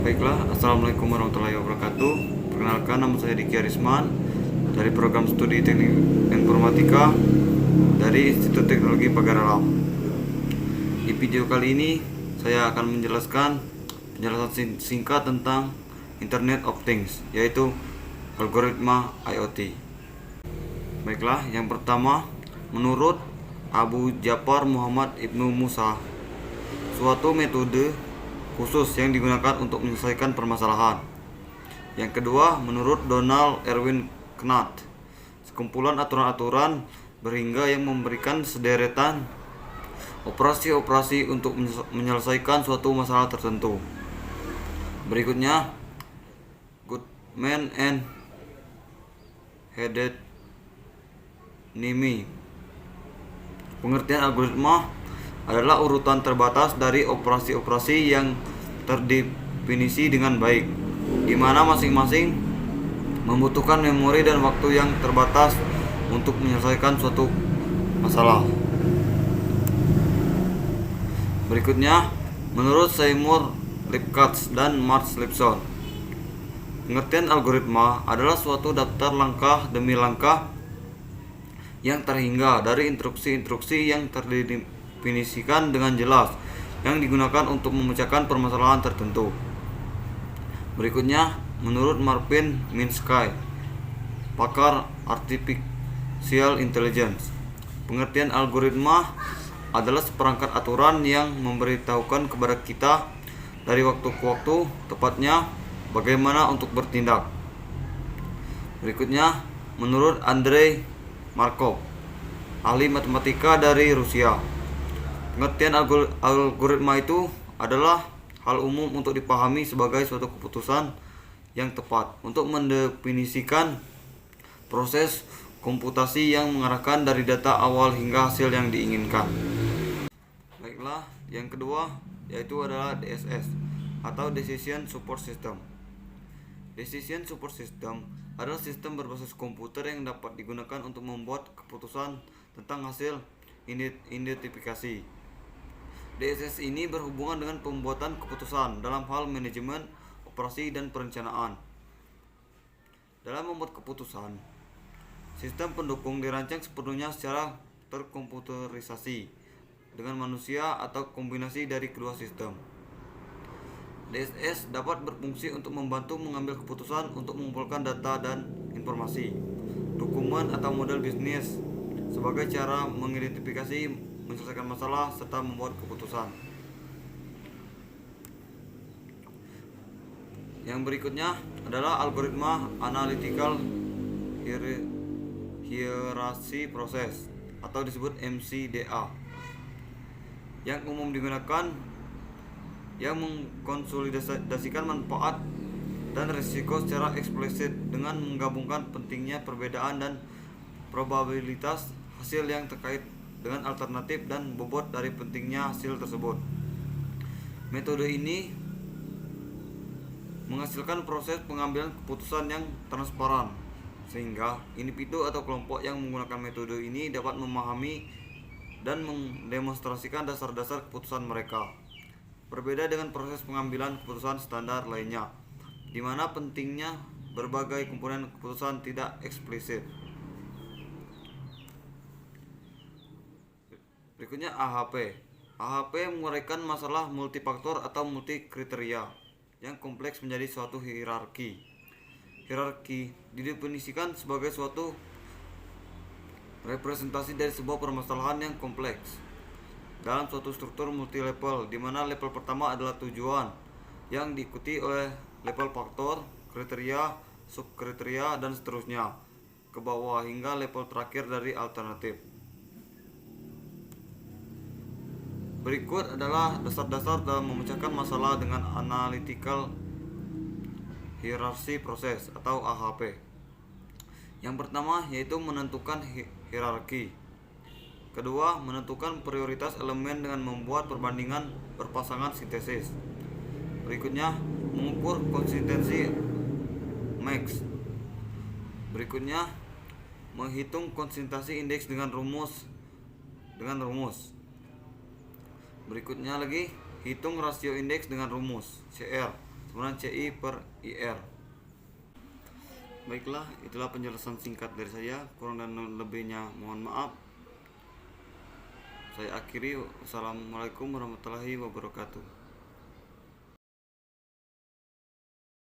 Baiklah, Assalamualaikum warahmatullahi wabarakatuh. Perkenalkan, nama saya Diki Arisman dari program studi Teknik Informatika dari Institut Teknologi Pagar Alam. Di video kali ini saya akan menjelaskan penjelasan singkat tentang Internet of Things, yaitu algoritma IoT. Baiklah, yang pertama, menurut Abu Ja'far Muhammad Ibnu Musa, suatu metode khusus yang digunakan untuk menyelesaikan permasalahan. Yang kedua, menurut Donald Erwin Knath, sekumpulan aturan-aturan berhingga yang memberikan sederetan operasi-operasi untuk menyelesaikan suatu masalah tertentu. Berikutnya, Goodman and Hedet Nimi. Pengertian algoritma adalah urutan terbatas dari operasi-operasi yang terdefinisi dengan baik, di mana masing-masing membutuhkan memori dan waktu yang terbatas untuk menyelesaikan suatu masalah. Berikutnya, menurut Seymour Lipkatz dan Mars Lipson, pengertian algoritma adalah suatu daftar langkah demi langkah yang terhingga dari instruksi-instruksi yang terdefinisikan dengan jelas yang digunakan untuk memecahkan permasalahan tertentu. Berikutnya, menurut Marvin Minsky, pakar Artificial Intelligence, pengertian algoritma adalah seperangkat aturan yang memberitahukan kepada kita dari waktu ke waktu, tepatnya bagaimana untuk bertindak. Berikutnya, menurut Andrei Markov, ahli matematika dari Rusia, pengertian algoritma itu adalah hal umum untuk dipahami sebagai suatu keputusan yang tepat untuk mendefinisikan proses komputasi yang mengarahkan dari data awal hingga hasil yang diinginkan. Baiklah, yang kedua yaitu adalah DSS atau Decision Support System. Decision Support System adalah sistem berbasis komputer yang dapat digunakan untuk membuat keputusan tentang hasil identifikasi. DSS ini berhubungan dengan pembuatan keputusan dalam hal manajemen, operasi, dan perencanaan. Dalam membuat keputusan, sistem pendukung dirancang sepenuhnya secara terkomputerisasi dengan manusia atau kombinasi dari kedua sistem. DSS dapat berfungsi untuk membantu mengambil keputusan untuk mengumpulkan data dan informasi, dokumen atau model bisnis sebagai cara mengidentifikasi, menyelesaikan masalah, serta membuat keputusan. Yang berikutnya adalah algoritma analytical hierarchy process atau disebut MCDA, yang umum digunakan yang mengkonsolidasikan manfaat dan risiko secara eksplisit dengan menggabungkan pentingnya perbedaan dan probabilitas hasil yang terkait dengan alternatif dan bobot dari pentingnya hasil tersebut. Metode ini menghasilkan proses pengambilan keputusan yang transparan, sehingga individu atau kelompok yang menggunakan metode ini dapat memahami dan mendemonstrasikan dasar-dasar keputusan mereka. Berbeda dengan proses pengambilan keputusan standar lainnya, di mana pentingnya berbagai komponen keputusan tidak eksplisit. Berikutnya AHP. AHP menguraikan masalah multifaktor atau multi kriteria yang kompleks menjadi suatu hierarki. Hierarki didefinisikan sebagai suatu representasi dari sebuah permasalahan yang kompleks dalam suatu struktur multilevel, di mana level pertama adalah tujuan yang diikuti oleh level faktor, kriteria, subkriteria, dan seterusnya ke bawah hingga level terakhir dari alternatif. Berikut adalah dasar-dasar dalam memecahkan masalah dengan analytical hierarchy process atau AHP. Yang pertama yaitu menentukan hierarki. Kedua, menentukan prioritas elemen dengan membuat perbandingan berpasangan sintesis. Berikutnya, mengukur konsistensi max. Berikutnya, menghitung konsistensi indeks dengan rumus. Berikutnya lagi, hitung rasio indeks dengan rumus CR kemudian CI per IR. Baiklah, itulah penjelasan singkat dari saya. Kurang dan lebihnya mohon maaf. Saya akhiri. Wassalamualaikum warahmatullahi wabarakatuh.